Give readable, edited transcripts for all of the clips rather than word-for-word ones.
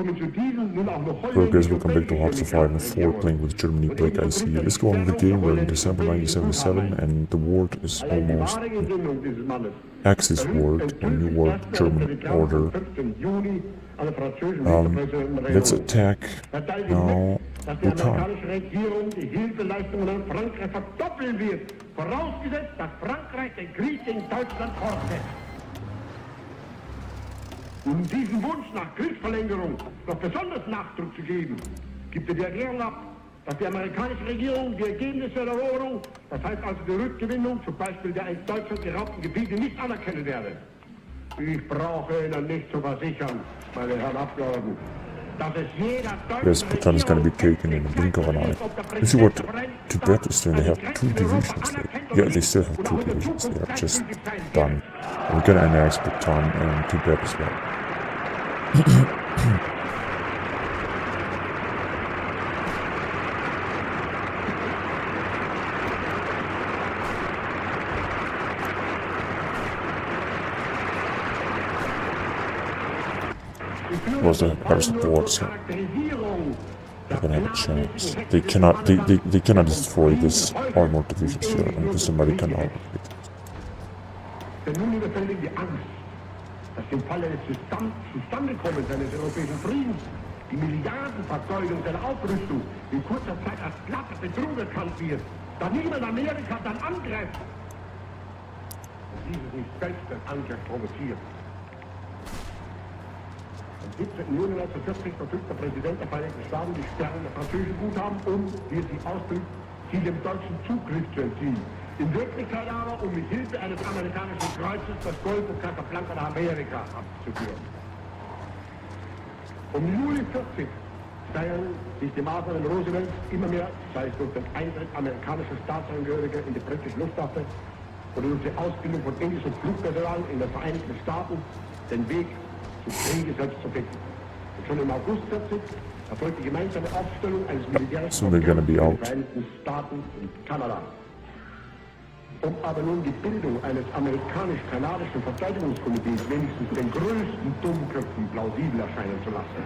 Hello guys, welcome back to Hearts of Iron 4, playing with Germany Black Ice here. Let's go on with the game. We're in December 1977 and the world is almost Axis world, a new world German order. Let's attack now. Bhutan. Um diesen Wunsch nach Kriegsverlängerung noch besonders Nachdruck zu geben, gibt er die Erklärung ab, dass die amerikanische Regierung die Ergebnisse der Eroberung, das heißt also die Rückgewinnung, zum Beispiel der in Deutschland geraubten Gebiete, nicht anerkennen werde. Ich brauche Ihnen nicht zu versichern, meine Herren Abgeordneten, dass es jeder Yes, Bhutan is going to be taken in the blink of an eye. Let's see what Tibet is doing. They have 2 divisions there. Yeah, they still have 2 divisions. They are just done. And we're going to annex Bhutan and Tibet as well. Was the better support, so they're gonna have a chance. They cannot destroy this armored divisions here, and this American armored divisions. Denn nun überfällt die Angst, dass im Falle des Zustandekommens eines europäischen Friedens die Milliardenvergeudung seiner Aufrüstung in kurzer Zeit als glatter Betrug erkannt wird, da niemand Amerika dann angreift. Dieses nicht selbst den Angriff provoziert. Am 17. Juni 1940 verfügt der Präsident der Vereinigten Staaten die Sperren der französischen Guthaben, wie es sich ausdrückt, sie dem deutschen Zugriff zu entziehen. In Wirklichkeit aber, mit Hilfe eines amerikanischen Kreuzes das Golf und Casablanca nach Amerika abzuführen. Juli 40 steigern sich die Maßnahmen Roosevelts immer mehr, sei es durch den Eintritt amerikanischer Staatsangehöriger in die britische Luftwaffe oder durch die Ausbildung von englischem Flugpersonal in den Vereinigten Staaten, den Weg zum Kriege selbst zu finden. Und schon im August 40 erfolgt die gemeinsame Aufstellung eines Militärs So they're gonna be out. den Vereinigten Staaten und Kanada. Um aber nun die Bildung eines amerikanisch-kanadischen Verteidigungskomitees wenigstens den größten Dummköpfen plausibel erscheinen zu lassen.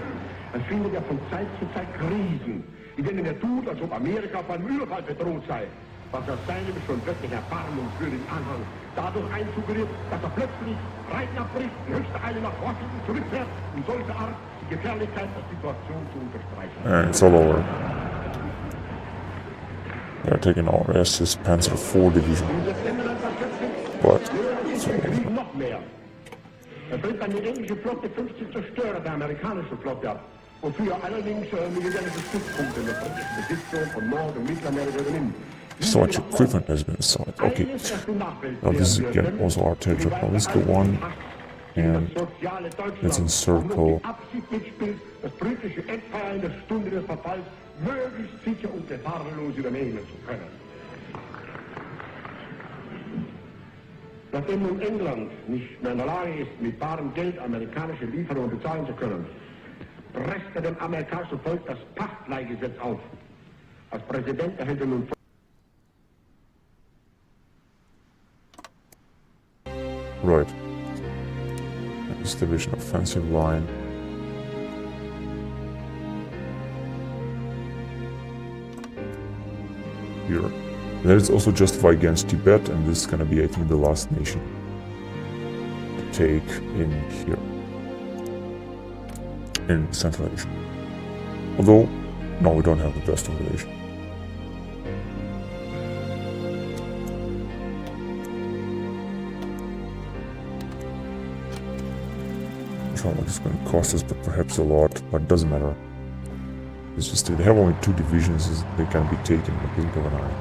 Es findet ja von Zeit zu Zeit Krisen, in denen er tut, als ob Amerika von einem Überfall bedroht sei, was aus seinem schon wirklich erbarmungswürdigen Anhang dadurch einsuggeriert, dass er plötzlich Reiten abbricht, in höchster Eile nach Washington zurückfährt, um solche Art die Gefährlichkeit der Situation zu unterstreichen. And it's all over. They're taking all rest his Panzer IV division. But it's all over. Noch mehr. Er bringt an die englische Flotte 50 Zerstörer der amerikanischen Flotte ab, wofür er allerdings militärische Stützpunkte in der britischen Besitzung von Nord- und Mittelamerika übernimmt. So much equipment has been assigned. Okay. Now this is again also our territory. Now let's go on and let's encircle. Das britische Empire in der Stunde des Verfalls möglichst sicher und gefahrenlos übernehmen zu können. Nachdem nun England nicht mehr in der Lage ist, mit barem Geld amerikanische Lieferungen bezahlen zu können, presst er dem amerikanischen Volk das Pachtleihgesetz auf. Als Präsident erhält er nun Right. This division offensive line. Here. That is also justified against Tibet, and this is gonna be, I think, the last nation to take in here. In Central Asia. Although, no, we don't have the best of Asia. It's not like it's going to cost us, but perhaps a lot, but it doesn't matter. It's just they have only 2 divisions, they can be taken in the blink of an eye.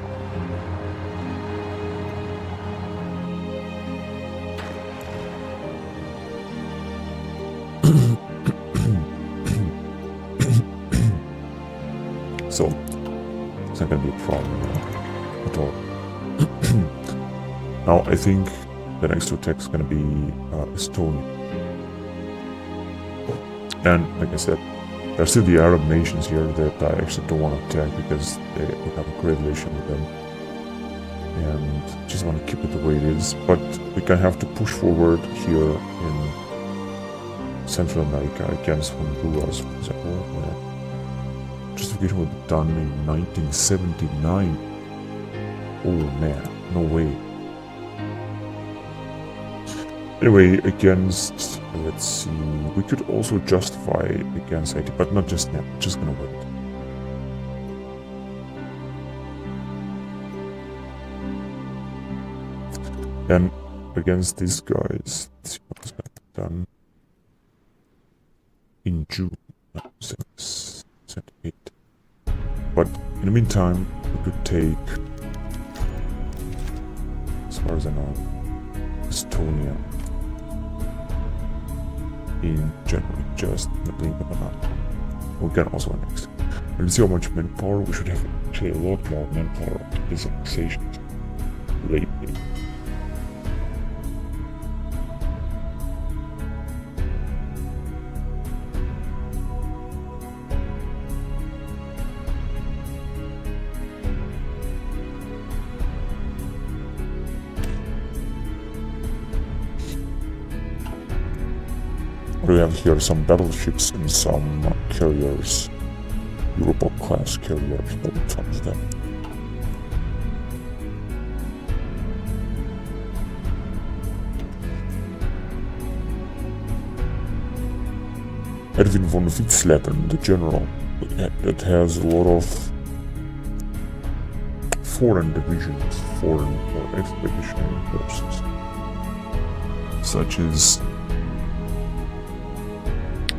So, it's not going to be a problem at all. Now, I think the next attack is going to be Estonia. And, like I said, there are still the Arab nations here that I actually don't want to attack because we have a great relation with them. And just want to keep it the way it is. But we can have to push forward here in Central America against Honduras, for example. Justification was done in 1979. Oh man, no way. Anyway, against, let's see, we could also justify against Haiti, but not just now, just gonna wait. And against these guys, let's see what was done in June 1978. But in the meantime, we could take, as far as I know, Estonia in January, just in the blink of an eye. We can also annex. Let's see how much manpower. We should have actually a lot more manpower to this annexation lately. We have here some battleships and some carriers, Europa class carriers, which one is that? Edwin von Witzleben, the general, that has a lot of foreign divisions, foreign or expeditionary forces, such as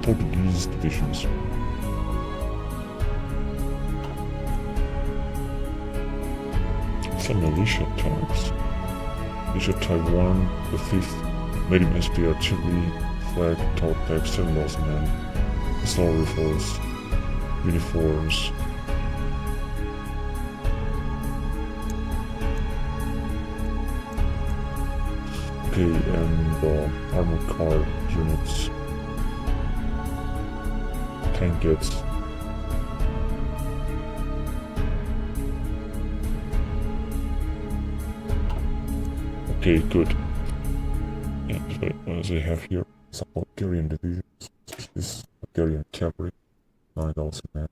Portuguese divisions. Some militia tanks. Militia Taiwan, the 5th, medium SP artillery, flag, top pack, 7,000 men, assault rifles, uniforms. Okay, and armored car units. Tankets. Okay, good. And what do they have here? Some Bulgarian divisions. This Bulgarian cavalry, 9,000 men.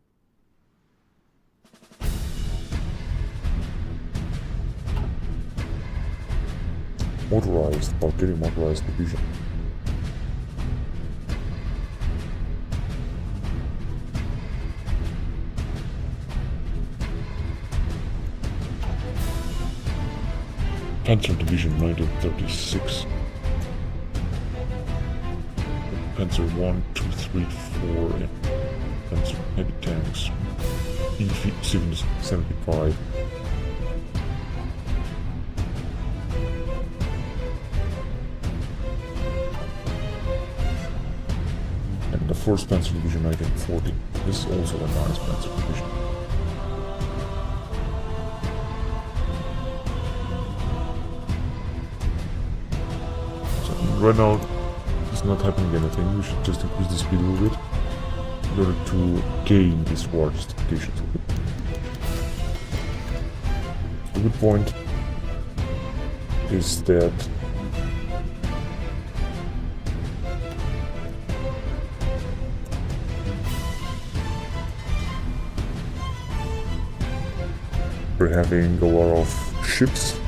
Motorized, Bulgarian motorized division. Panzer Division 1936. Panzer 1, 2, 3, 4, and Panzer heavy tanks. E-75. And the 4th Panzer Division 1940. This is also a nice Panzer Division. Right now, it's not happening anything. We should just increase the speed a little bit in order to gain this war justification. A good point is that we're having a lot of ships.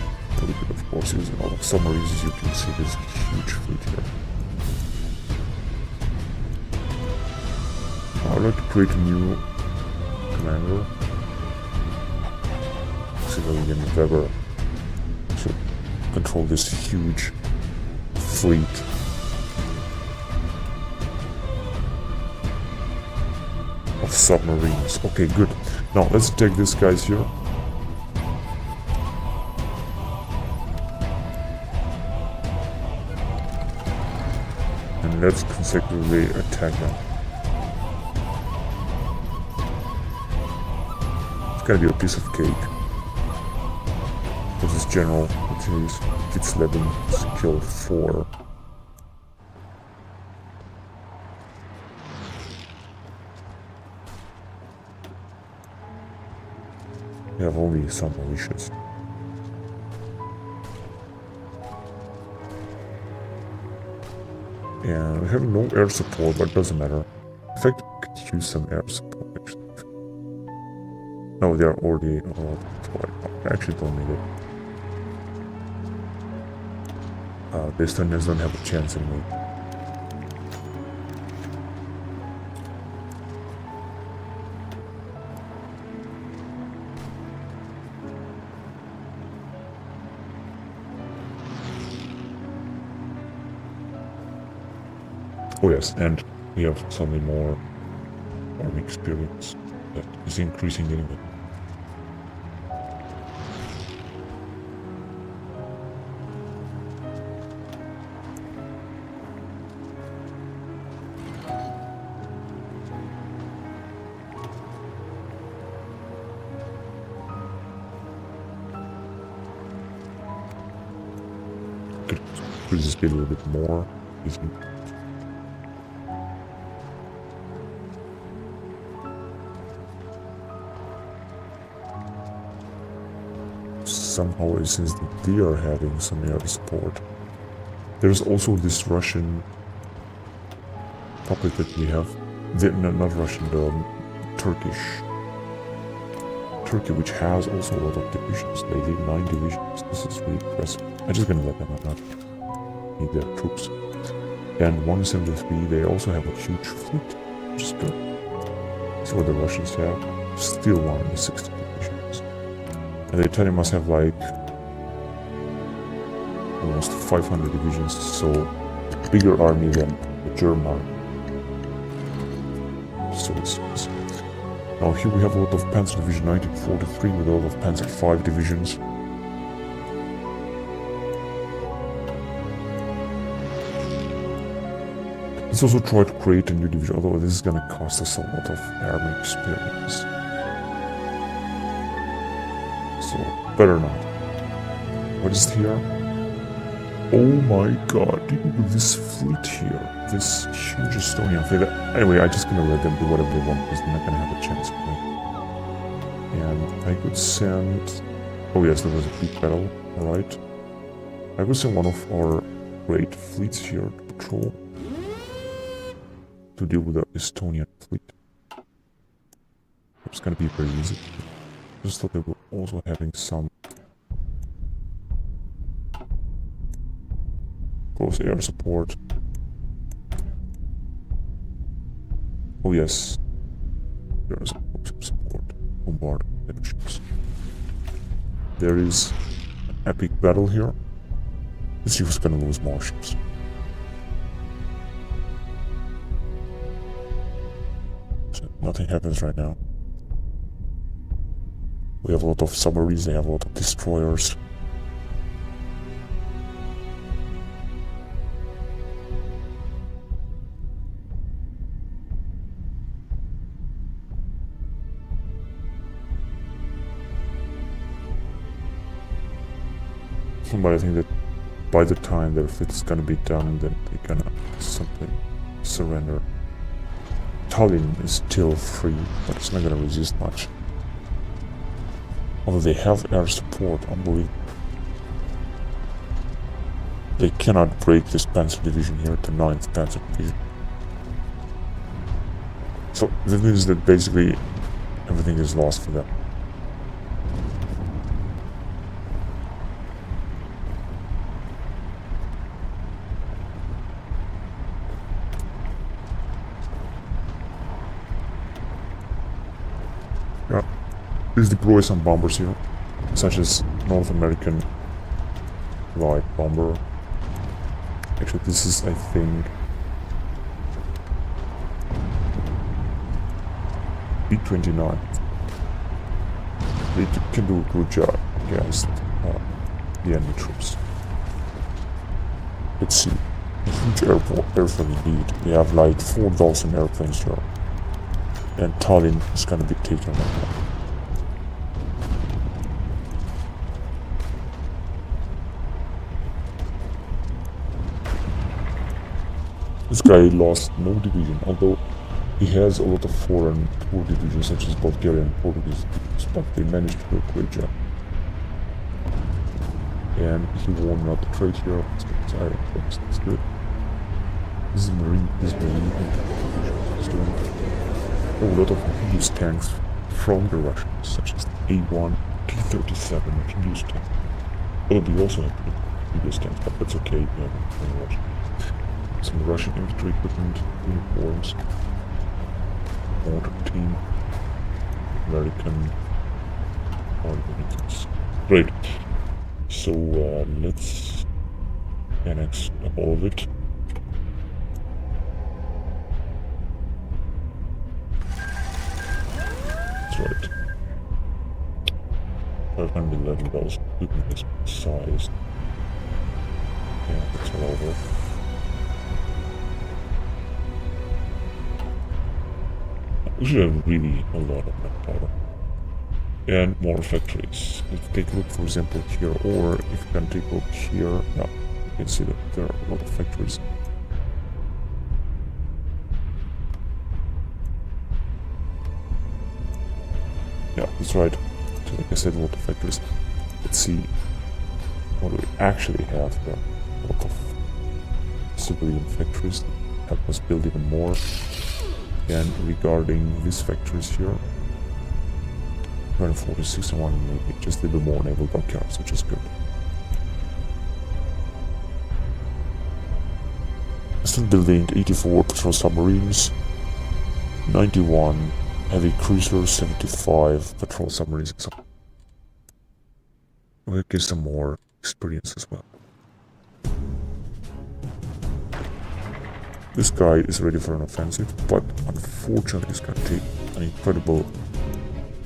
We could of course use a lot of submarines. As you can see, there's a huge fleet here. I would like to create a new commander. Civilian Weber to control this huge fleet. Of submarines. Okay, good. Now let's take these guys here. And let's consecutively attack them. It's gonna be a piece of cake. This is General, which is Witzleben, to kill 4. We have only some militias. And we have no air support, but it doesn't matter. In fact, we could use some air support actually. No, they are already deployed. I actually don't need it. The Estonians don't have a chance anyway. Oh yes, and we have suddenly more army experience that is increasing anyway. Could increase the speed a little bit more. Somehow, since they are having some air support. There's also this Russian puppet that we have. Not Russian, the Turkey, which has also a lot of divisions. They lead 9 divisions. This is really impressive. I'm just gonna let them not need their troops. And 173, they also have a huge fleet, which is good. That's what the Russians have. Still 160 divisions. And the Italian must have like almost 500 divisions, so bigger army than the German army. So it's now here we have a lot of Panzer Division 1943 with a lot of Panzer V divisions. Let's also try to create a new division, although this is gonna cost us a lot of army experience. So, better not. What is it here? Oh my god, look at this fleet here. This huge Estonian fleet. Anyway, I'm just gonna let them do whatever they want because they're not gonna have a chance with me. And I could send... Oh yes, there was a big battle, alright. I could send one of our great fleets here to patrol. To deal with the Estonian fleet. It's gonna be very easy. Just thought they were also having some close air support. Oh yes, there is close support. Bombard ships. There is an epic battle here. Let's see who's gonna lose more ships. So nothing happens right now. We have a lot of submarines, they have a lot of destroyers. But I think that by the time their fleet is gonna be done, then they're gonna simply surrender. Tallinn is still free, but it's not gonna resist much. Although they have air support, unbelievable. They cannot break this Panzer Division here, the 9th Panzer Division. So that means that basically everything is lost for them. Yeah, please deploy some bombers here, such as North American light bomber. Actually, this is, I think, B-29. They can do a good job against the enemy troops. Let's see. A huge airplane indeed. We have like 4,000 airplanes here. And Tallinn is gonna be taken right now. This guy lost no division, although he has a lot of foreign poor divisions such as Bulgarian and Portuguese divisions, but they managed to do a great job. And he won not the trade here, so it's good. This is marine. Is doing a lot of used tanks from the Russians, such as the A1, T-37 used tank. Well, we also have used tanks, but that's okay. Some Russian infantry equipment, uniforms, mortar team, American units. Great. So let's annex all of it. That's right. 511 dollars equipment is sized. Yeah, that's all over. We should have really a lot of manpower. And more factories. Let's take a look, for example, here, or if you can take a look here, yeah, you can see that there are a lot of factories. Yeah, that's right. So like I said, a lot of factories. Let's see what we actually have here. A lot of civilian factories that help us build even more. And regarding these factories here, 146 and one maybe just a little more naval dockyards, which is good. Still building 84 patrol submarines, 91 heavy cruisers, 75 patrol submarines. So we'll get some more experience as well. This guy is ready for an offensive, but unfortunately it's going to take an incredible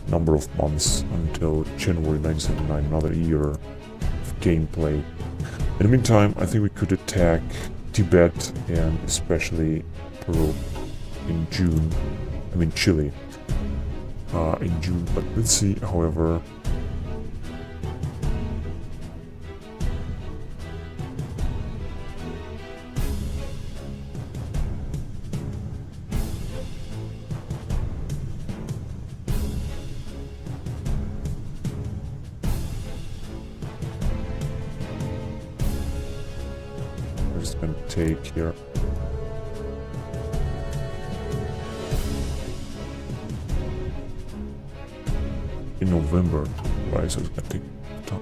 number of months until January 1979, another year of gameplay. In the meantime, I think we could attack Tibet and especially Peru in June. I mean Chile in June, but let's see, however. Just gonna take here. In November, right? So it's gonna take time.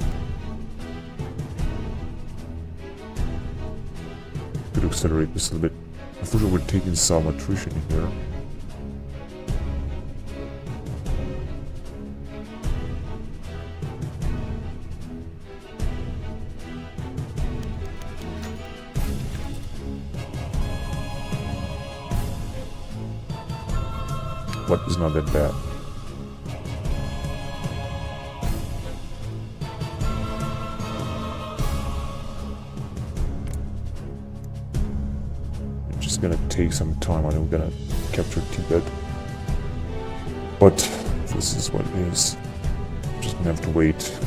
Could accelerate this a little bit. Unfortunately, we're taking some attrition here. But it's not that bad. It's just gonna take some time. I know we're gonna capture Tibet, but this is what it is. Just gonna have to wait.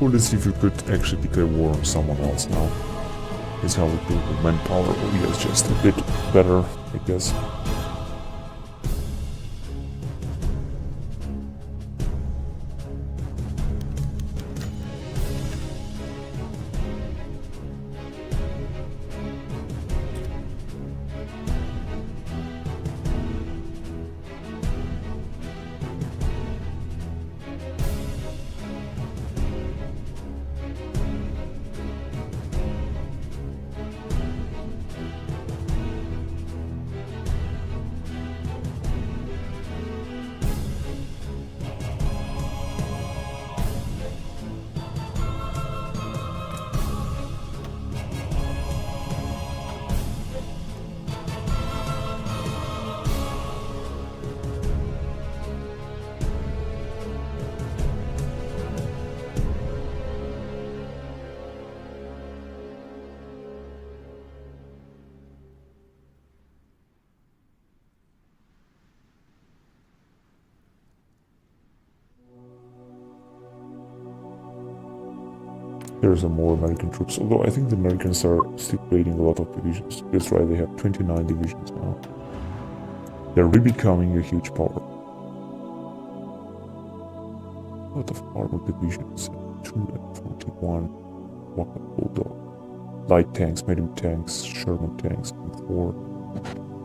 Or let's see if we could actually declare war on someone else now. Is how we build the manpower. Oh yeah, it's just a bit better, I guess. There are some more American troops, although I think the Americans are still creating a lot of divisions. That's right, they have 29 divisions now. They're really becoming a huge power. A lot of armored divisions, 241 Walker Bulldog. Light tanks, medium tanks, Sherman tanks, and 4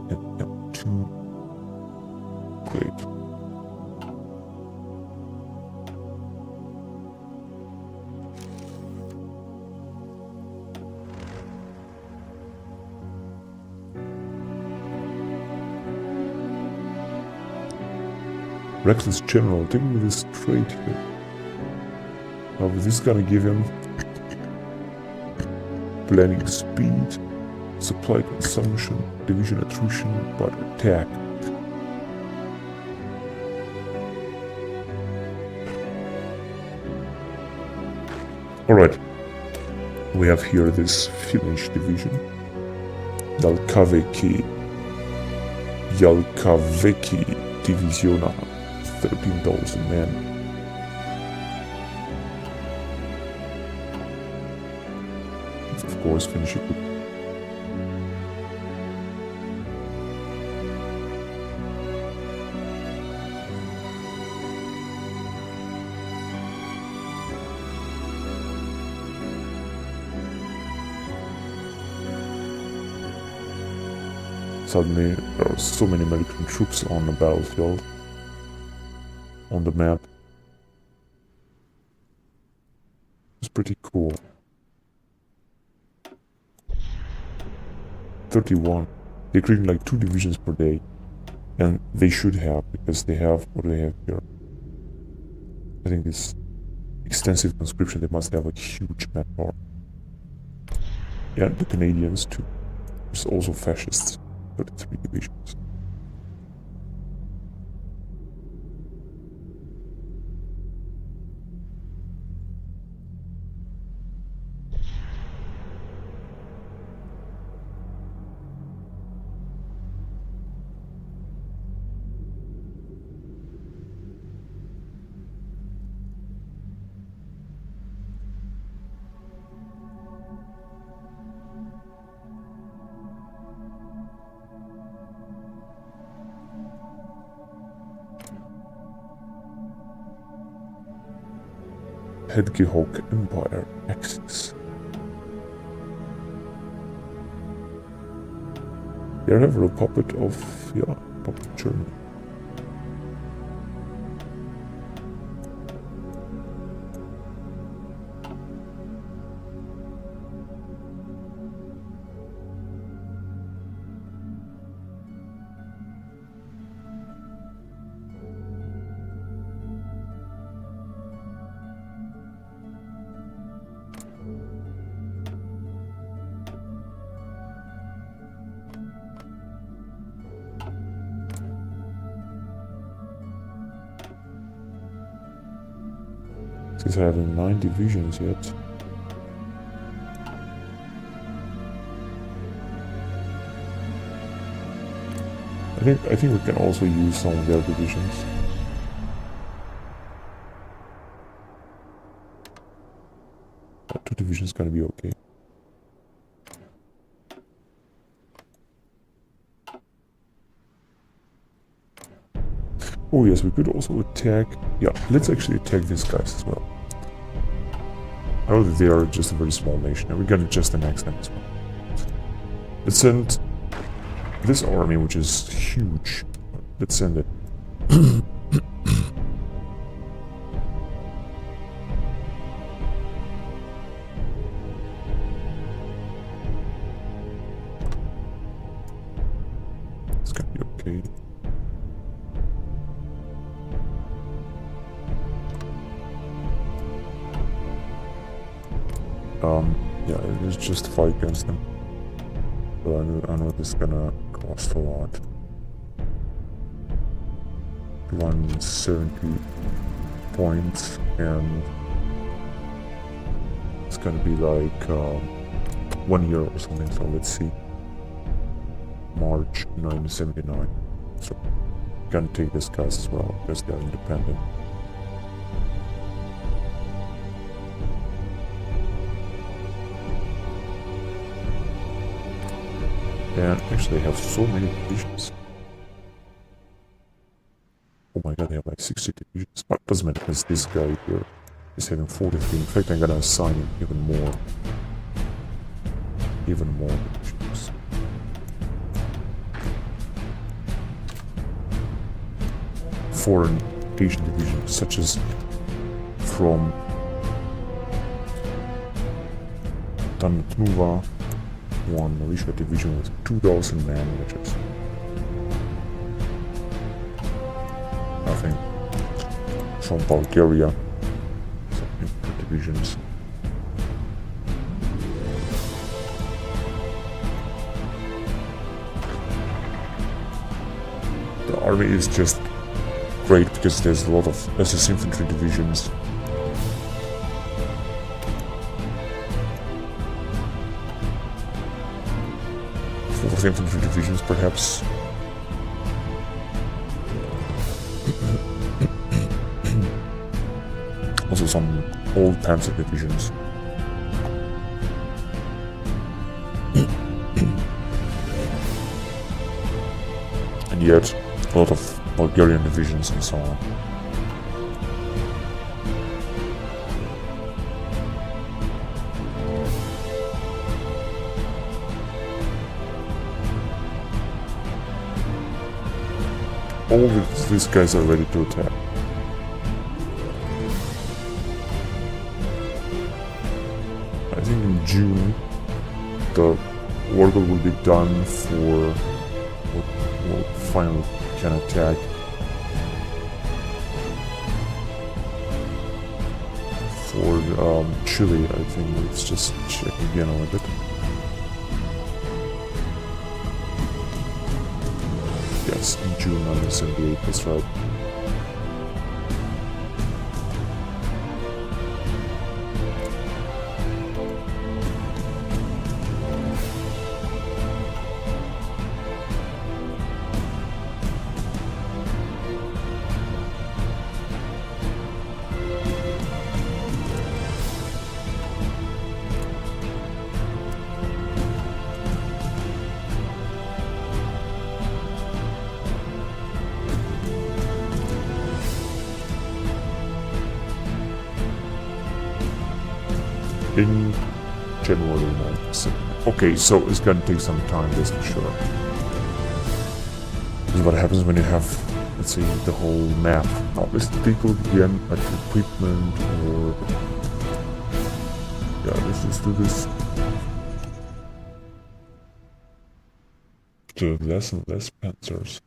and M2. Great. Reckless General, take me this trait here. Now this is gonna give him planning speed, supply consumption, division attrition, but attack. Alright, we have here this Finnish division, Jalkaväki Divisiona, 13,000 men. Of course, finish it. Suddenly, there are so many American troops on the battlefield, on the map. It's pretty cool. 31. They're creating like 2 divisions per day. And they should have, because they have what they have here. I think this extensive conscription, they must have a huge manpower. Yeah, the Canadians too. There's also fascists. 33 divisions. Hedgehog Empire Axis. They are never a puppet of, puppet Germany. Since I have 9 divisions yet. I think we can also use some of their divisions. But 2 divisions gonna be okay. Oh yes, we could also attack. Yeah, let's actually attack these guys as well. I know that they are just a very small nation, and we're gonna just annex them as well. Let's send this army, which is huge. Let's send it. It's gonna be okay. Yeah, let's just fight against them. But I know this is gonna cost a lot. 170 points, and it's gonna be like 1 year or something, so let's see. March 1979. So, gonna take these guys as well, because they're independent. And actually they have so many divisions. Oh my god, they have like 60 divisions. But doesn't matter because this guy here is having 43. In fact, I'm gonna assign him even more. Even more divisions. Foreign Asian divisions, such as from Tannuva, one militia division with 2,000 men, which is nothing. From Bulgaria, some divisions. The army is just great because there's a lot of SS infantry divisions. Fourth infantry divisions, perhaps. Also some old panzer divisions. And yet, a lot of Bulgarian divisions and so on. All of these guys are ready to attack. I think in June the Wargol will be done for we'll finally can attack. For Chile, I think. Let's just check again a little bit. Yes, in June 1978, that's right. In January 1970. Okay, so it's gonna take some time, that's for sure. This is what happens when you have, let's see, the whole map. Now let's take a look again at equipment or... Yeah, let's just do this. To less and less panzers.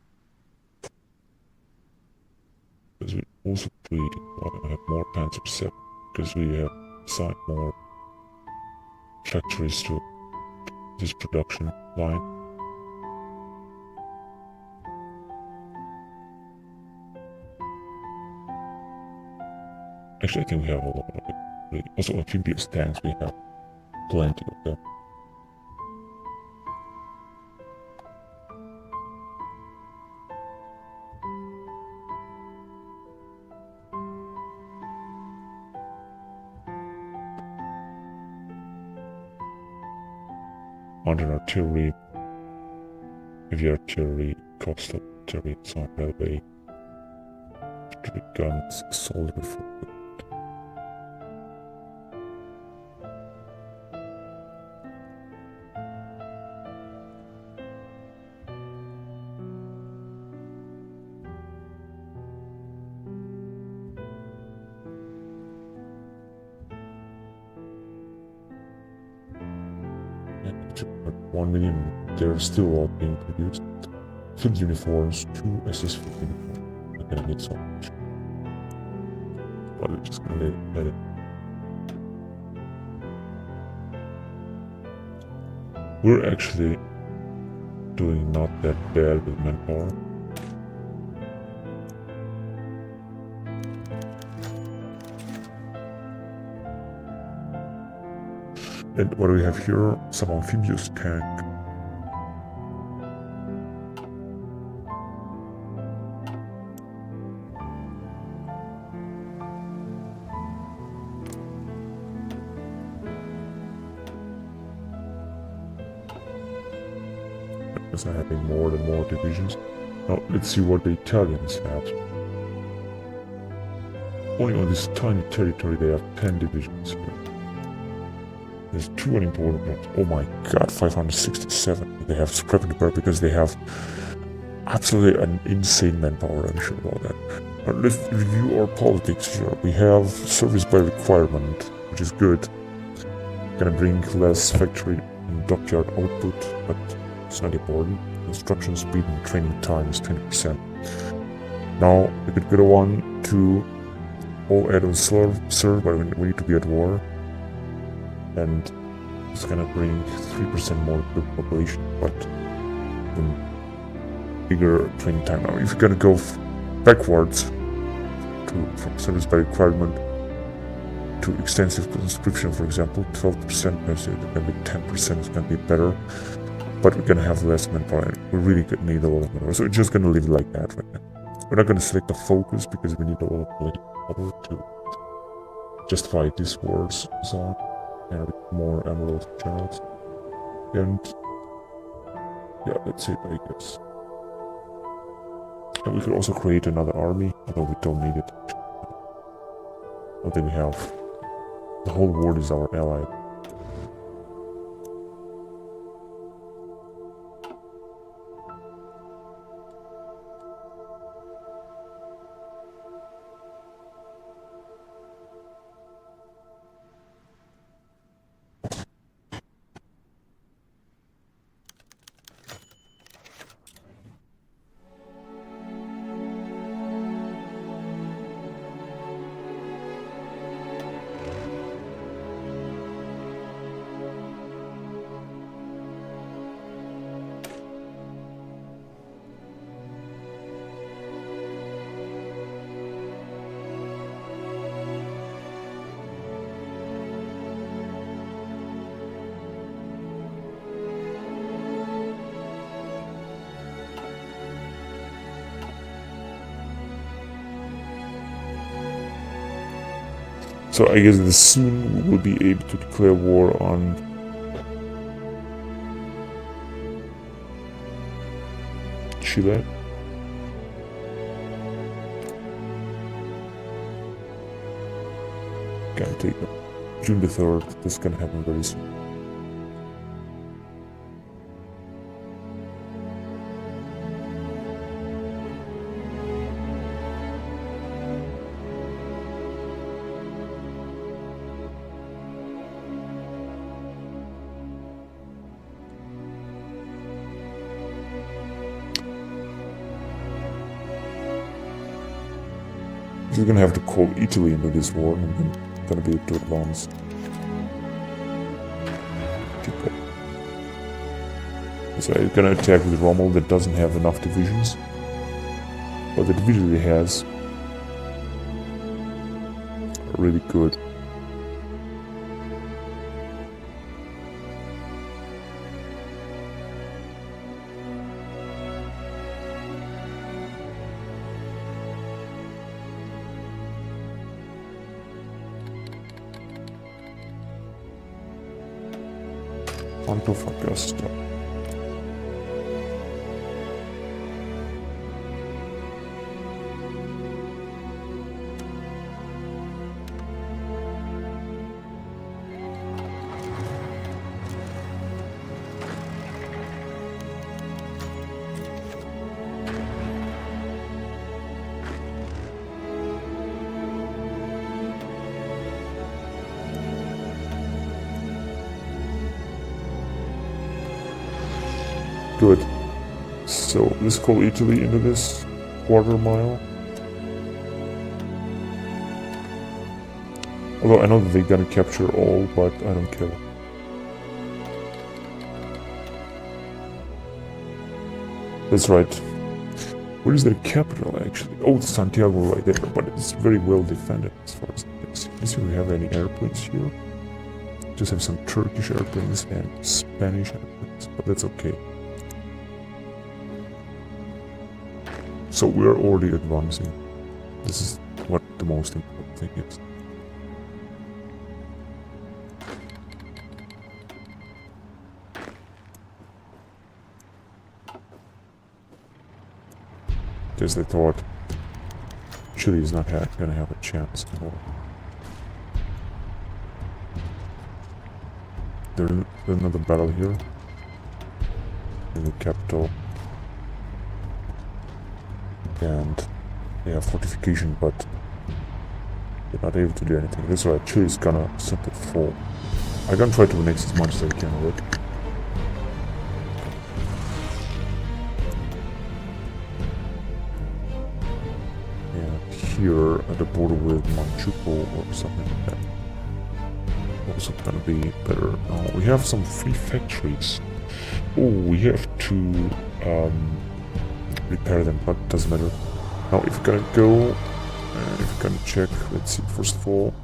Because we also have more Panzer 7, because we have assigned more factories to this production line. Actually, I think we have a lot of it. Also, amphibious tanks, we have plenty of them. Modern artillery, heavy artillery, coastal artillery, some railway, artillery guns, soldier foot. At 1 million, they're still all being produced. Field uniforms, 2 SS field uniforms. We're gonna need so much. But we're just gonna let it. We're actually doing not that bad with manpower. And what do we have here? Some amphibious tank. because they're having more and more divisions. Now let's see what the Italians have. Only on this tiny territory they have 10 divisions here. There's two unimportant ones. Oh my god, 567. They have scrapping the bird because they have absolutely an insane manpower, I'm sure about that. Now let's review our politics here. We have service by requirement, which is good. Gonna bring less factory and dockyard output, but it's not important. Construction speed and training time is 20%. Now we could go on to all add-ons serve, but we need to be at war. And it's gonna bring 3% more population, but bigger training time. Now if you're gonna go backwards from service by requirement to extensive conscription, for example, 12%, maybe it's gonna be 10%, it's gonna be better, but we're gonna have less manpower. We really need a lot of manpower, so we're just gonna leave it like that right now. We're not gonna select a focus because we need a lot of political power to justify these wars and so on, and more emerald generals. And yeah, that's it, I guess. And we could also create another army, although we don't need it. But then we have the whole world is our ally. So I guess soon we will be able to declare war on Chile. Gonna take June the 3rd. This is gonna happen very soon. We're gonna have to call Italy into this war, and then gonna be able to advance. So I'm gonna attack with Rommel that doesn't have enough divisions, but the divisions he has are really good. Antofagasta. Good. So let's call Italy into this quarter mile. Although I know that they're gonna capture all, but I don't care. That's right. Where is their capital actually? Oh, it's Santiago right there, but it's very well defended as far as I can see. Let's see if we have any airplanes here. Just have some Turkish airplanes and Spanish airplanes, but that's okay. So we're already advancing. This is what the most important thing is. Because they thought Chile is not gonna have a chance anymore. There's another battle here in the capital, and they have fortification, but they're not able to do anything. That's why Chile is gonna simply fall. I'm gonna try to annex as much as I can of it. And here at the border with Manchukuo or something like that. Also gonna be better. Now we have some free factories. Oh, we have to repair them, but doesn't matter. Now if we're gonna go, if we're gonna check, let's see, first of all,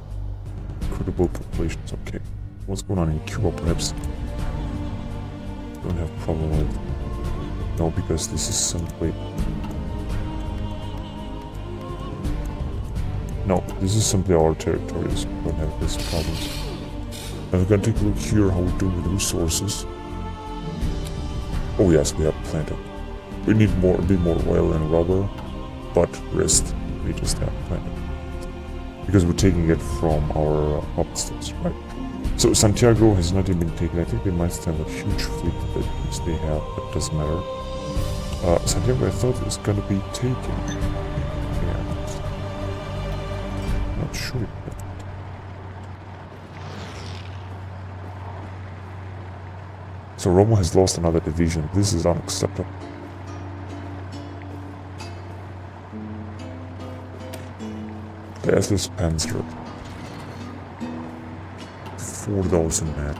credible populations, okay. What's going on in Cuba, perhaps? Don't have a problem with. No, because this is simply. No, this is simply our territories. We don't have these problems. Now we're gonna take a look here how we do with resources. Oh yes, we have plenty. We need a bit more oil and rubber, but rest we just have plenty. Because we're taking it from our obstacles, right? So Santiago has not even been taken. I think they might have a huge fleet that they have, but doesn't matter. Santiago, I thought, was gonna be taken. Yeah. Not sure. So Roma has lost another division. This is unacceptable. The SS Panzer. 4,000 men.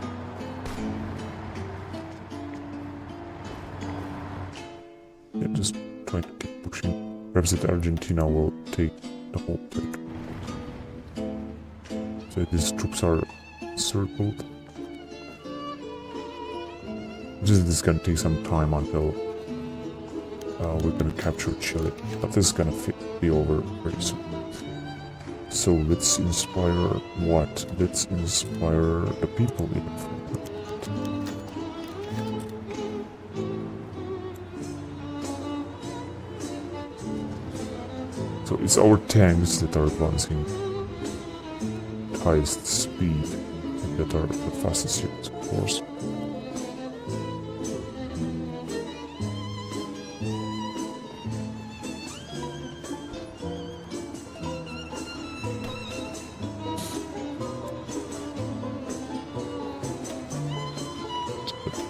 Yeah, just trying to keep pushing. Perhaps that Argentina will take the whole thing. So these troops are circled. This is gonna take some time until we're gonna capture Chile, but this is gonna be over very soon. So let's inspire what? Let's inspire the people even. So it's our tanks that are advancing at highest speed and that are the fastest units, of course.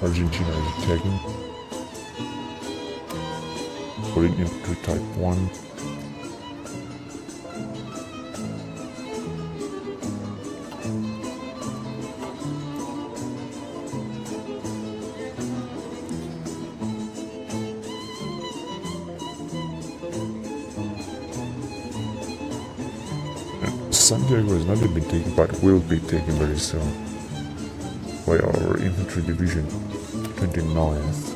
Argentina is attacking. Putting infantry type 1. Santiago has not yet been taken, but will be taken very soon by our infantry division, 29th.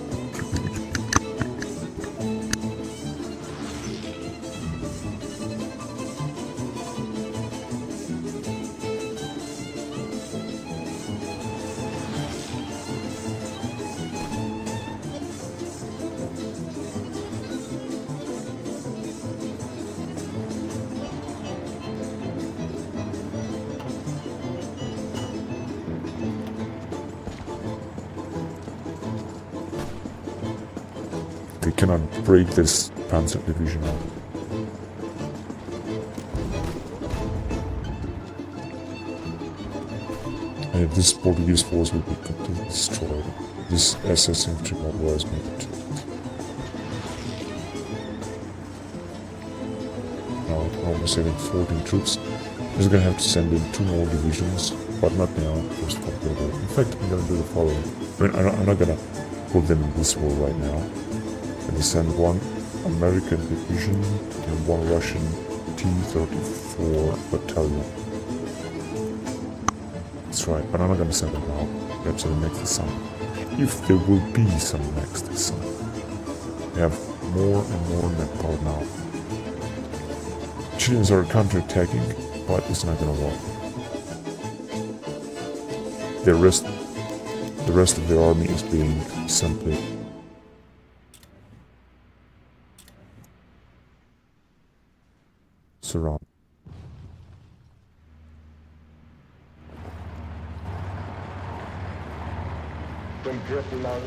They cannot break this Panzer division up. And this Portuguese force will be completely destroyed. This SS infantry mobilized me. Now we're almost having 14 troops. We're gonna have to send in 2 more divisions, but not now. First of all, in fact, I'm gonna do the following. I mean, I'm not gonna put them in this war right now. And we send 1 American division and 1 Russian T-34 battalion. That's right, but I'm not gonna send them now. Perhaps in the next summer. If there will be some next summer. We have more and more manpower now. Chileans are counter-attacking, but it's not gonna work. The rest of the army is being simply looks around. Zum vierten Mal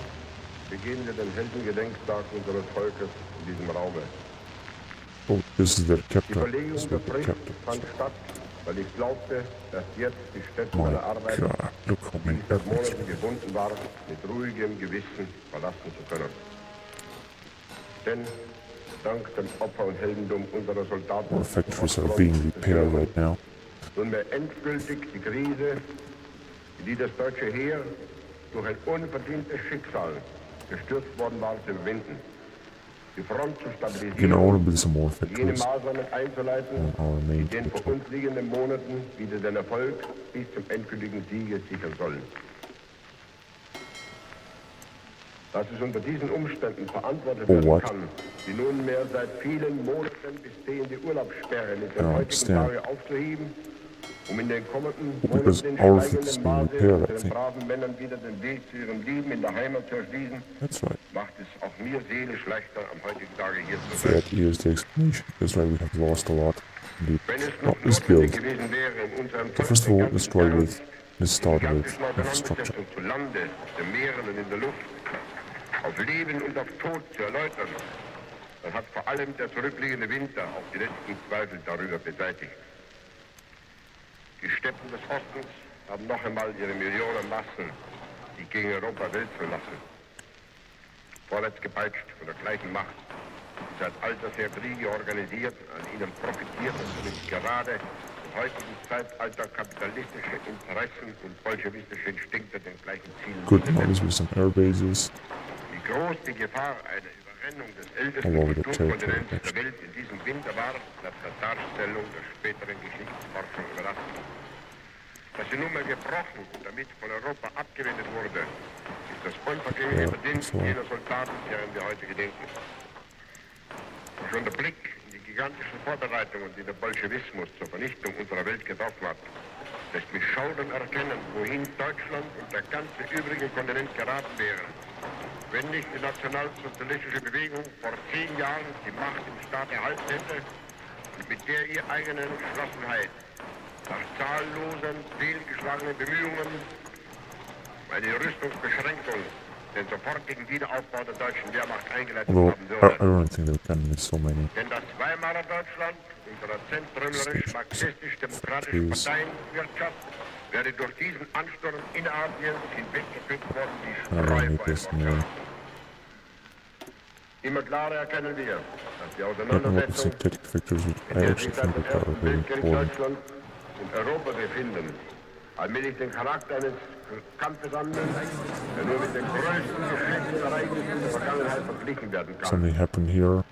begehen wir den Heldengedenktag unseres Volkes in diesem Raume. Oh, this is their Die captor. Verlegung This der will be Frist captor. fand statt, weil ich glaubte, dass jetzt die Stätte My meiner Arbeit, God, look how die many ich seit epics. Monaten gebunden war, mit ruhigem Gewissen verlassen zu können. Denn dank dem Opfer und Heldendum unserer Soldaten Our factories are Ostfront being ist repaired right now. nunmehr endgültig die Krise, in die das deutsche Heer durch ein unverdientes Schicksal gestürzt worden war, zu überwinden. Die Front zu You can stabilisieren, only build some more jene factories Maßnahmen einzuleiten, on our die main den vor territory. uns liegenden Monaten wieder den Erfolg bis zum endgültigen Siege sichern sollen. Dass es unter diesen Umständen verantwortet werden what? kann, die nunmehr seit vielen Monaten bestehende Urlaubssperre mit I dem don't heutigen understand. Tage aufzuheben, um in den kommenden because Monaten in our fleet is steigendem being Maße repaired, I den think. braven Männern wieder den Weg zu ihrem Leben in der Heimat zu erschließen, That's right. macht es auch mir seelisch leichter, am heutigen Tage hier zu So sein. that is the explanation. That's right, we have lost a lot. Indeed. Wenn es Well, noch let's notwendig build. gewesen wäre, in unserem So first of all, let's try Volk with, let's start with gigantischen infrastructure. Auseinandersetzung zu Lande, auf den Meeren und in der Luft, auf Leben und auf Tod zu erläutern, dann hat vor allem der zurückliegende Winter auch die letzten Zweifel darüber beseitigt. Die Steppen des Ostens haben noch einmal ihre Millionen Massen, die gegen Europa wälzen lassen, vorwärts gepeitscht von der gleichen Macht, die seit alters her Kriege organisiert, an ihnen profitiert und somit gerade im heutigen Zeitalter kapitalistische Interessen und bolschewistische Instinkte den gleichen Zielen Good dienen. knowledge with some air bases. Wie groß die Gefahr einer Überrennung des All ältesten over the Kulturkontinents territory. der Welt in diesem Winter war, bleibt der Darstellung der späteren Geschichtsforschung überlassen. Dass sie nunmehr gebrochen und damit von Europa abgewendet wurde, ist das unvergängliche Ja, Verdienst so. jener Soldaten, deren wir heute gedenken. Schon der Blick in die gigantischen Vorbereitungen, die der Bolschewismus zur Vernichtung unserer Welt getroffen hat, lässt mich schaudern erkennen, wohin Deutschland und der ganze übrige Kontinent geraten wären, wenn nicht die nationalsozialistische Bewegung vor 10 Jahren die Macht im Staat erhalten hätte und mit der ihr eigenen Entschlossenheit nach zahllosen, fehlgeschlagenen Bemühungen eine Rüstungsbeschränkung, den sofortigen Wiederaufbau der deutschen Wehrmacht eingeleitet Although haben I würde. don't think they can with so many. Denn das Weimarer Deutschland, unserer zentrumerisch-marxistisch-demokratischen Please. Parteienwirtschaft, wäre durch diesen Ansturm innerhalb Asiens hinweggepickt worden wie I don't Spreu need vor this einem anyway. Immer klarer erkennen wir, dass die I don't know Auseinandersetzung, synthetic factors which in I der actually sich seit think dem that are Ersten very Weltkrieg important. Deutschland und Europa befinden, allmählich den Charakter eines Kampfes annimmt, der nur mit den größten Geschlechtsereignissen der Vergangenheit verglichen werden kann. Something happened here.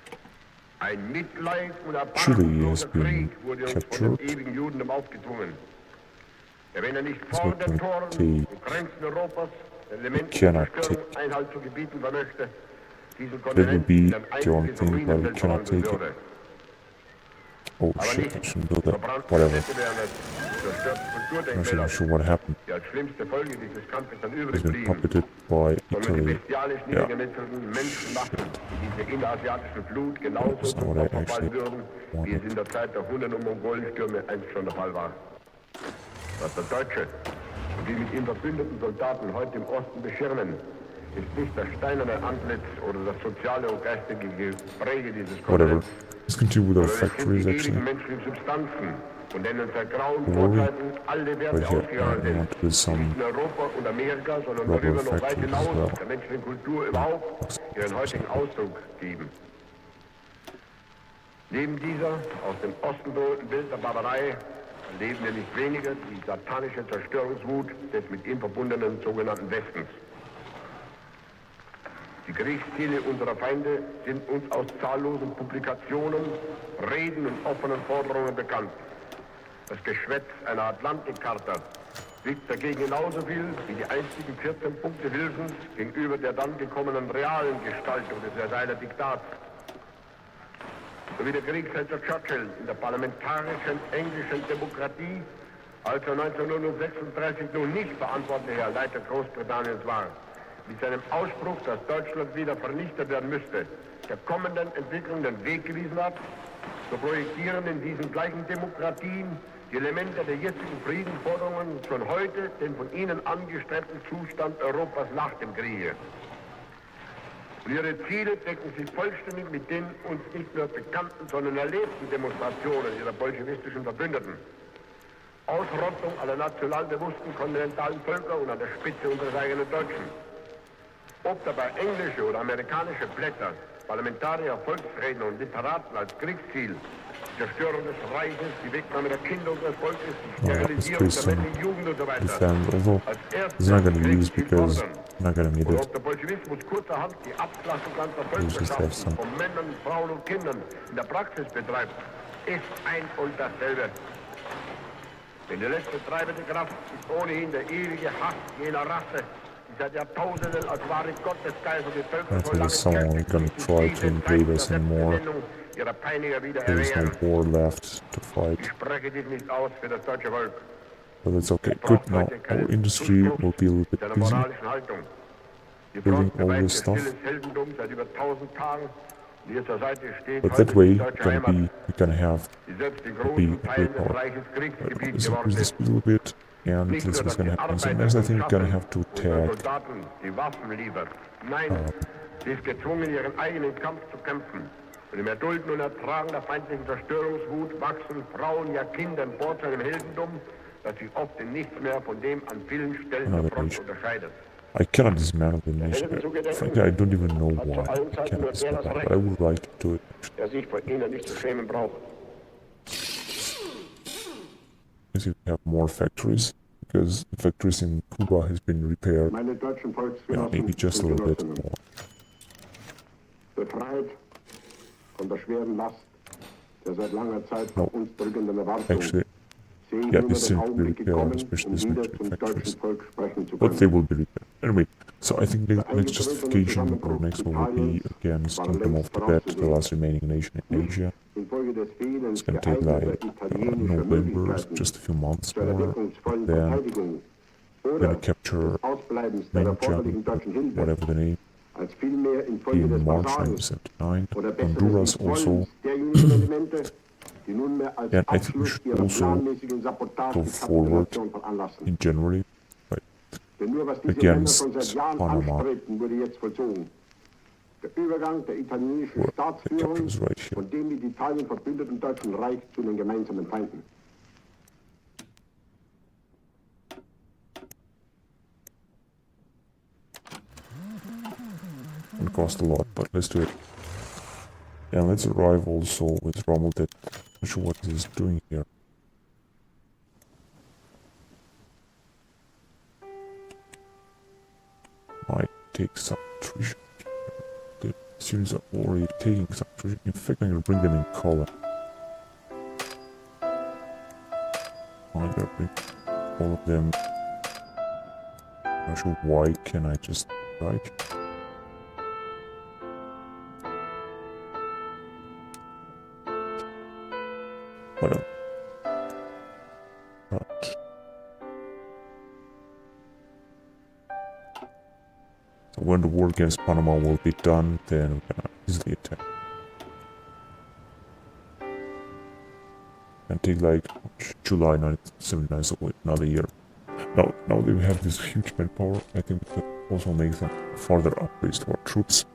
Ein Mitleid und Chile erbarmungsloser has been Krieg wurde uns von captured. dem ewigen Judentum aufgezwungen. Der, wenn er nicht It's vor not den going Toren to take. und Grenzen Europas den Elementen der cannot Zerstörung Einhalt zu gebieten vermöchte, diesen That will Kontinent be in ein the only einziges thing why we Ruinenfeld cannot verwandeln take it. würde. Oh Aber shit, nicht I shouldn't do that. verbrannte Whatever. Städte wären es, zerstörte I'm actually Kulturdenkmäler, not sure what happened. die als schlimmste Folge dieses Kampfes dann übrig It's been blieben, puppeted by sondern die Italy. bestialisch Ja. niedergemetzelten Menschenmassen, die diese innerasiatische Flut genauso That's not zum what I Opfer fallen actually würden, wie es in der Zeit der Hunnen- und Mongolenstürme einst schon der Fall war. Was der Deutsche und die mit ihm verbündeten Soldaten heute im Osten beschirmen, ist nicht das steinerne Antlitz oder das soziale und geistige Gepräge dieses Whatever. Kontinents, Let's continue with our sondern es sind factories die actually. ewigen menschlichen Substanzen, von denen seit grauen Glory. Vorzeiten alle Werte Right here, ausgegangen I sind. want to do Die some nicht in Europa und Amerika, sondern rubber darüber noch weit factories as hinaus well. der menschlichen Kultur überhaupt ihren heutigen Ausdruck geben. Neben dieser aus dem Osten drohenden Bild der Barbarei erleben wir nicht weniger die satanische Zerstörungswut des mit ihm verbundenen sogenannten Westens. Die Kriegsziele unserer Feinde sind uns aus zahllosen Publikationen, Reden und offenen Forderungen bekannt. Das Geschwätz einer Atlantikcharta wiegt dagegen genauso viel wie die einstigen 14 Punkte Wilsons gegenüber der dann gekommenen realen Gestaltung des Versailler Diktats. So wie der Kriegsherr Churchill in der parlamentarischen englischen Demokratie, als er 1936 nun nicht verantwortlicher Leiter Großbritanniens war, mit seinem Ausspruch, dass Deutschland wieder vernichtet werden müsste, der kommenden Entwicklung den Weg gewiesen hat, So projizieren in diesen gleichen Demokratien die Elemente der jetzigen Friedensforderungen schon heute den von ihnen angestrebten Zustand Europas nach dem Kriege. Und ihre Ziele decken sich vollständig mit den uns nicht nur bekannten, sondern erlebten Demonstrationen ihrer bolschewistischen Verbündeten. Ausrottung aller national bewussten kontinentalen Völker und an der Spitze unseres eigenen Deutschen. Ob dabei englische oder amerikanische Blätter, Parlamentarier, Volksredner und Literaten als Kriegsziel, die Zerstörung des Reiches, die Wegnahme der Kinder unseres Volkes, die Sterilisierung der männlichen Jugend und so weiter, although als it's not gonna erstes use because fordern. I'm not gonna need Oder it. ob der Bolschewismus kurzerhand die Abschlachtung ganzer just have some. Völkerschaften von Männern, Frauen und Kindern in der Praxis betreibt, ist ein und dasselbe. Denn die letzte treibende Kraft ist ohnehin der ewige Hass jener Rasse, die seit Jahrtausenden als wahre Gottesgeister die Völker I so think lange someone gonna try to invade us anymore. ihrer Peiniger wieder There is no erwehren. war left to fight, Ich spreche dies nicht aus für das deutsche Volk. but it's okay. Good, now our industry will be a little bit Seiner busy. moralischen Haltung. Die building Front all beweist this ihr stuff. stilles Heldendum seit über 1000 Tagen. Und hier zur Seite steht But heute that way, die deutsche Heimat, we're gonna have die selbst in be großen a Teilen great des power. Reiches Kriegsgebiet Let's geworden increase the ist. speed a little bit, and Nicht this nur, is dass gonna die happen. So Arbeiter next, I es think we're gonna schaffen, have to unseren tag Soldaten die Waffen liefert. Nein, sie ist gezwungen, ihren eigenen Kampf zu kämpfen. Und im Erdulden und Ertragen der feindlichen Zerstörungswut wachsen Frauen, ja Kinder empor zu einem Heldendum, das sich oft in nichts mehr von dem an vielen Stellen der Another Front page. unterscheidet. I cannot dismantle the nation. Frankly, I don't even know why I cannot dismantle it, but I would like to do it. Der sich vor ihnen nicht zu schämen braucht. Because we have more factories, because the factories in Cuba has been repaired. Meine deutschen Yeah, Volksgenossen maybe just a und little bit Genossinnen, more. befreit von der schweren Last der seit langer Zeit No. auf uns drückenden Erwartungen, Actually, sehe ich yeah, nunmehr this den seems to be Augenblick repaired, gekommen, especially um these wieder military zum factories. deutschen Volk sprechen zu But they können. will be repaired. Anyway, so I think the next justification or next one will be against Kingdom of Tibet, the last remaining nation in Asia. Infolge des Fehlens It's gonna take geeigneter like italienischer November, Möglichkeiten just a few months zu einer more. wirkungsvollen Then Verteidigung we're oder gonna capture des Ausbleibens der Mencham, erforderlichen deutschen Hilfe, whatever the name, als vielmehr infolge des in March Versagens 1979. oder besseren Honduras also. Wollens derjenigen Elemente, die nunmehr als And I think we Abschluss should ihrer also planmäßigen Sabotage go die forward Kapitulation veranlassen. in January. Denn nur was diese against Länder schon seit Jahren Panama. anstrebten, wurde jetzt vollzogen. Der Übergang der italienischen Where the Staatsführung capital is right here. von dem mit Italien verbündeten Deutschen Reich zu den gemeinsamen Feinden. It cost a lot, but let's do it. And let's arrive also with Rommel that not sure what he's doing here. Might take some attrition. The students are already taking some attrition. In fact, I'm gonna bring them in color. I'm gonna bring all of them. Not sure why can I just write? Whatever. Right. So when the war against Panama will be done, then we can easily attack. And take like July 1979, so wait, another year. Now that we have this huge manpower, I think we can also make some further upgrades to our troops.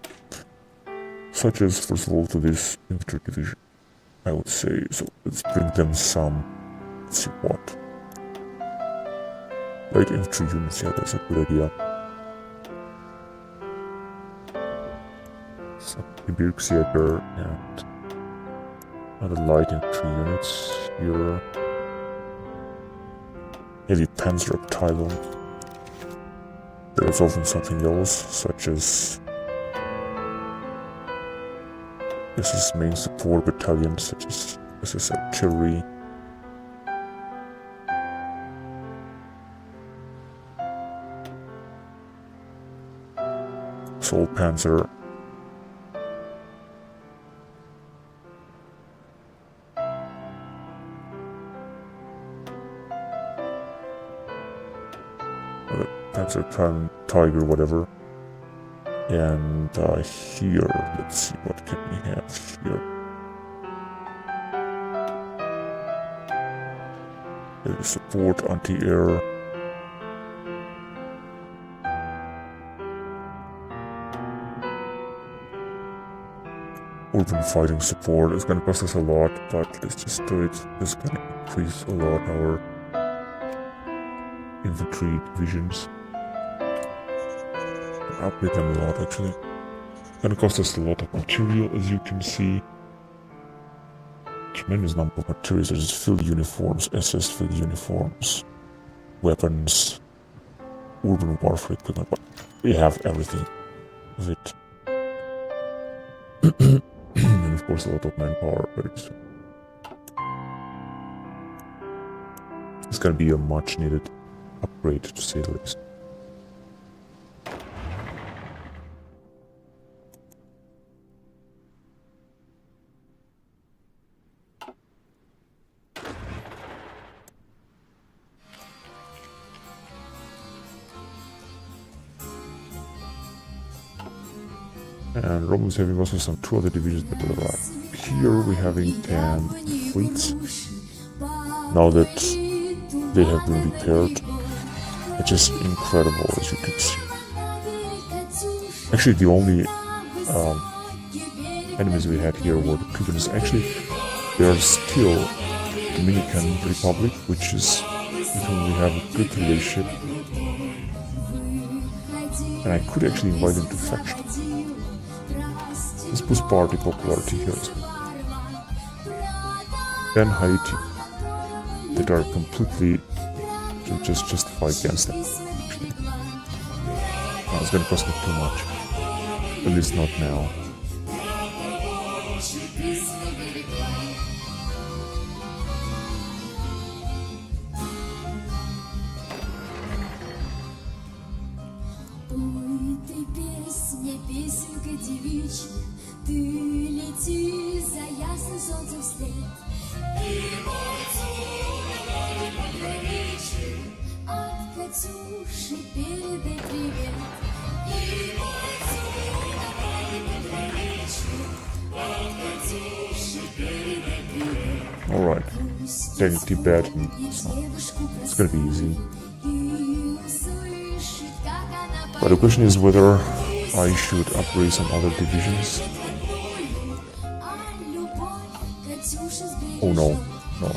Such as, first of all, to this infantry division. I would say, so let's bring them some, let's see what. Light infantry units, yeah, that's a good idea. Some Gebirgsjäger and other light infantry units here. Heavy Panzerabteilung. There is often something else, such as SS main support battalions, such as SS artillery. Assault Panzer. Panzer Tiger, whatever. And here, let's see, what can we have here? Support anti-air. Urban fighting support. It's gonna cost us a lot, but let's just do it. It's gonna increase a lot our infantry divisions. Upgrade them a lot actually. It's gonna cost us a lot of material, as you can see. Tremendous number of materials. There's field uniforms, SS field uniforms, weapons, urban warfare equipment, but we have everything of it. And of course a lot of manpower, but it's gonna be a much needed upgrade to say the least. And Romans having also some 2 other divisions that will arrive. Here we're having 10 fleets. Now that they have been repaired, it's just incredible, as you can see. Actually, the only enemies we had here were the Cubans. Actually, they are still Dominican Republic, which is with whom we have a good relationship. And I could actually invite them to faction. Let's boost party popularity here. Then Haiti, that are completely to just justify against them. No, it's gonna cost me too much. At least not now. Alright, taking Tibet, it's gonna be easy. But the question is whether I should upgrade some other divisions. Oh no, no.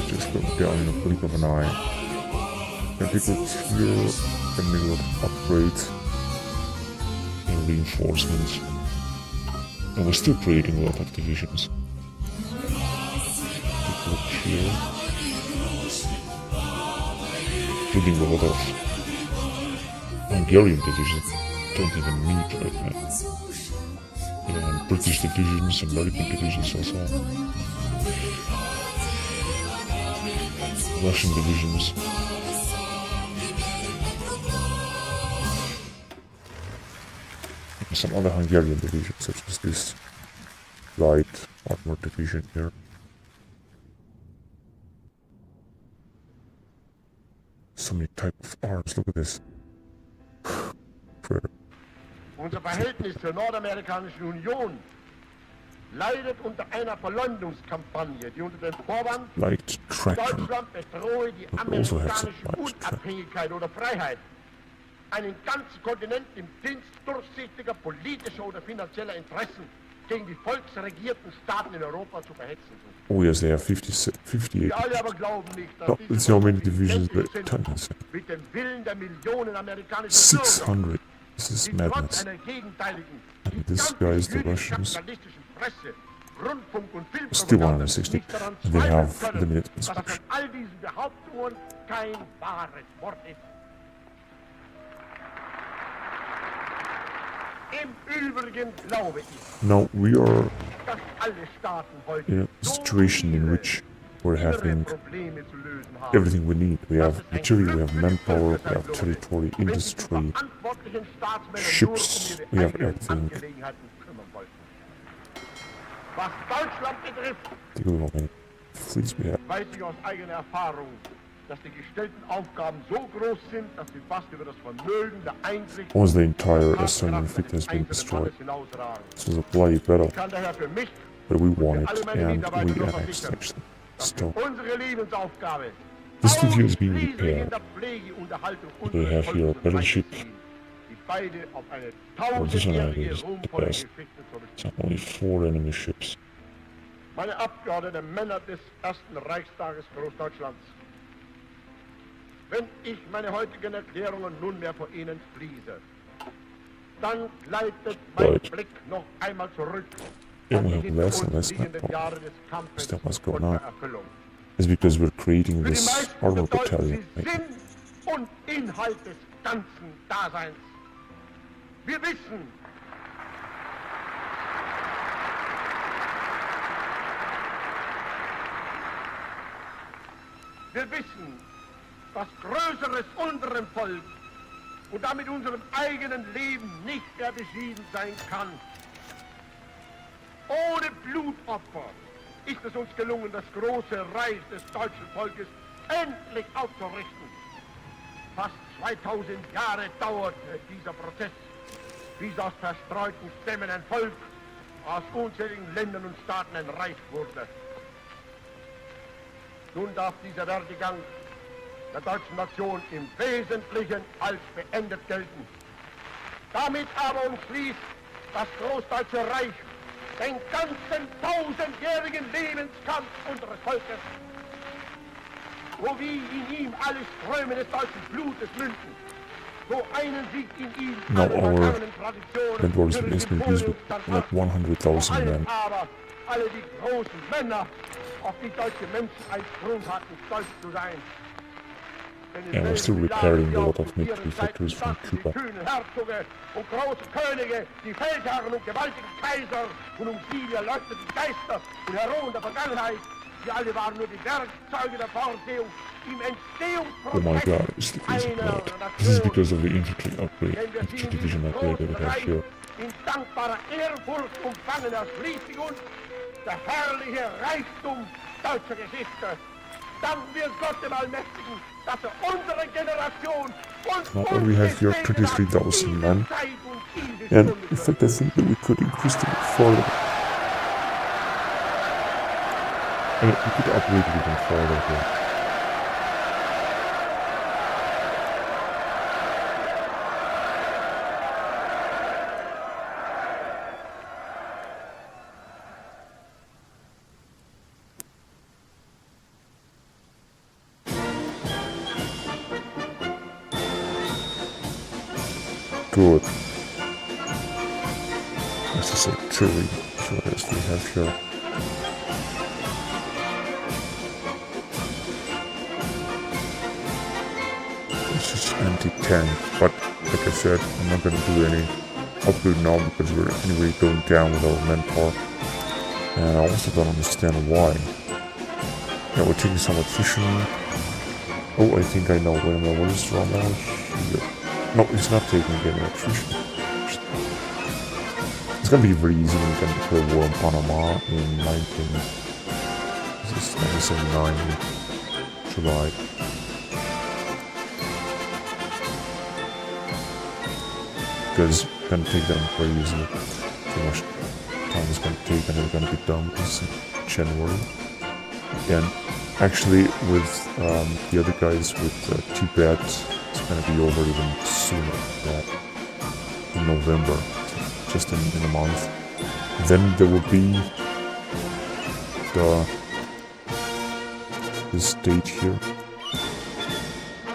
Just go down in a blink of an eye. Can take it here, can make a lot of upgrades and reinforcements. And we're still creating a lot of divisions. Take a look here. Including a lot of Hungarian divisions don't even meet right now. And British divisions, American divisions also. Russian divisions. And some other Hungarian divisions, such as this light armor division here. So many types of arms, look at this. Unser Verhältnis zur Nordamerikanischen Union leidet unter einer Verleumdungskampagne, die unter dem Vorwand, Deutschland bedrohe die amerikanische Unabhängigkeit oder Freiheit, einen ganzen Kontinent im Dienst durchsichtiger politischer oder finanzieller Interessen gegen die volksregierten Staaten in Europa zu verhetzen sucht. Oh yes, they have 58. Wir alle aber glauben nicht, dass No, let's see how many divisions they mit dem Willen der Millionen amerikanischer 600. This is madness. And this guy is the Russians. Still 160. And they have limited inspection. All diesen Behauptungen kein wahres Wort ist. Im Übrigen glaube ich, Now we are dass alle Staaten heute in a situation in which we're having everything we need. We have material, we have manpower, we have territory, industry, ships, we have everything. Was Deutschland betrifft, Think of how many fleets we have. weiß ich aus eigener Erfahrung, dass die gestellten Aufgaben so groß sind, dass sie fast über das Vermögen der Einsicht Almost the entire Estonian fleet has been destroyed. This was a bloody battle, kann daher für mich but we won und it für alle meine and Mitarbeiter we nur annexed versichern, actually. stop. Unsere Lebensaufgabe. This video is being Ausschließlich in repaired. der Pflege und Erhaltung They unseres have here a Volkes und battleship. Reiches ziehen, die beide auf eine Well, this one tausendjährige is the ruhmvolle best. Geschichte zurückblicken. It's only 4 enemy ships. Meine Abgeordneten, Männer des Ersten Reichstages Großdeutschlands, wenn ich meine heutigen Erklärungen nunmehr vor Ihnen schließe, dann gleitet mein Right. Blick noch einmal zurück Yeah, an we die have hinter less uns and less liegenden manpower. Jahre des Kampfes Still what's going und on. der Erfüllung. It's because we're creating Für die this meisten armor bedeutet battalion. sie Sinn und Inhalt des ganzen Daseins. Wir wissen, dass Größeres unserem Volk und damit unserem eigenen Leben nicht mehr beschieden sein kann. Ohne Blutopfer ist es uns gelungen, das große Reich des deutschen Volkes endlich aufzurichten. Fast 2000 Jahre dauerte dieser Prozess, bis aus verstreuten Stämmen ein Volk, aus unzähligen Ländern und Staaten ein Reich wurde. Nun darf dieser Werdegang der deutschen Nation im Wesentlichen als beendet gelten. Damit aber umschließt das Großdeutsche Reich den ganzen tausendjährigen Lebenskampf unseres Volkes, wo wie in ihm alle Ströme des deutschen Blutes münden, wo einen Sieg in ihm Now alle our vergangenen Traditionen land wars für against den the Jews Wohl with und like Standhaft, 100,000 vor allem men. aber alle die großen Männer, auf die deutsche Menschen einen Grund hatten, stolz zu sein. And we're still repairing a lot of military factories from Cuba. Die kühnen Herzoge und große Könige, die Feldherren und gewaltigen Kaiser und um sie die erleuchteten Geister und Heroen der Vergangenheit, die alle waren nur die Werkzeuge der Vorsehung im Oh my Entstehungsprozess god, it's einer bad. This is Nation, because of the infantry upgrade, wenn wir sie infantry in division diesem upgrade that großen we have Reich here. in dankbarer Ehrfurcht umfangen, erschließt uns der herrliche Reichtum deutscher Geschichte. Danken wir Gott dem Allmächtigen, dass er unsere Generation und Not only have here 23,000 men, and in fact I think that we could increase them further. And we could upgrade it even further here. Good. This is artillery, so as we have here. This is anti-tank, but like I said, I'm not gonna do any upgrade now because we're anyway going down with our manpower. And I also don't understand why. Yeah, we're taking some attrition. Oh, I think I know. Wait a minute, what is wrong now here? No, it's not taking any attrition. It's gonna be very easy when we can declare war on Panama in 1979 July. Because we're gonna take them very easily. Too much time is gonna take and we're gonna be done this in January. And actually with the other guys with Tibet, it's gonna be over even sooner than that. In November, just in a month. Then there will be this date here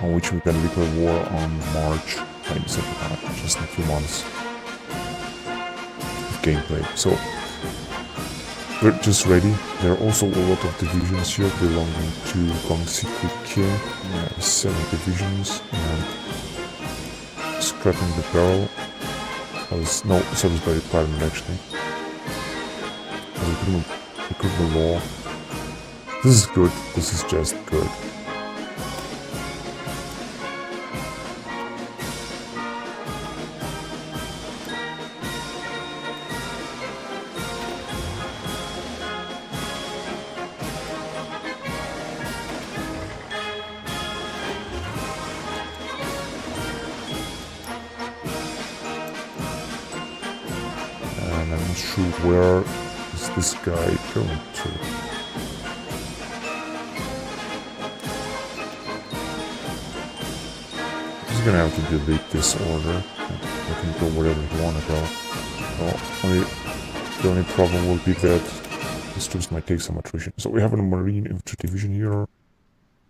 on which we can declare war on March 22nd, just in a few months of gameplay. So we're just ready. There are also a lot of divisions here belonging to Guangxi King. 7 divisions and scrapping the barrel. No, service by requirement actually. Recruitment law. This is good. This is just good. And I'm not sure where is this guy going to. just gonna have to delete this order. I can go wherever you want to go. The only problem will be that this troops might take some attrition. So we have a Marine Infantry Division here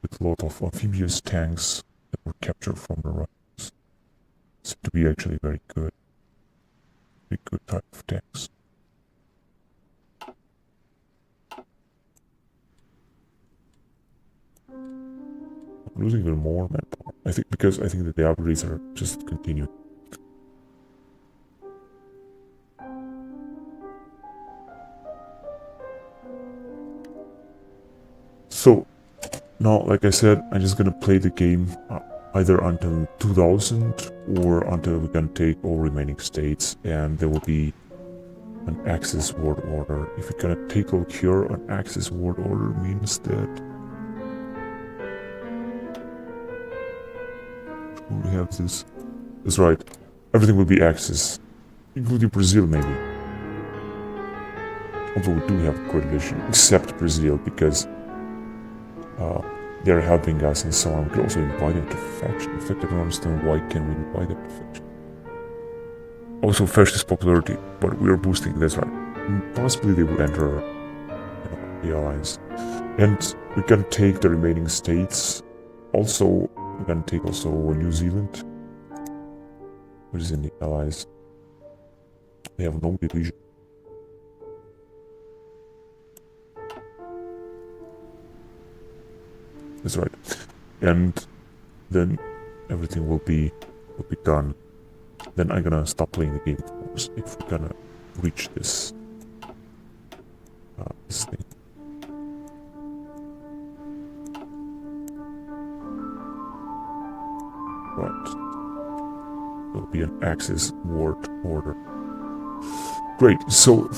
with a lot of amphibious tanks that were captured from the Russians. Seem to be actually very good. Very good type of tanks. I'm losing even more manpower. I think that the upgrades are just continuing. So now, like I said, I'm just gonna play the game either until 2000 or until we can take all remaining states, and there will be an Axis world order. If we're gonna take out here, an Axis world order means that we have this. That's right. Everything will be Axis, including Brazil, maybe. Although we do have a coalition, except Brazil, because they're helping us and so on. We could also invite them to faction. In fact, I don't understand why can we invite them to faction. Also, fascist popularity, but we are boosting. That's right. Possibly they will enter the alliance, and we can take the remaining states. Also, we can take also New Zealand, which is in the allies. They have no division. That's right. And then everything will be done. Then I'm gonna stop playing the game, of course, if we're gonna reach this thing. Right. There'll be an Axis world order. Great. So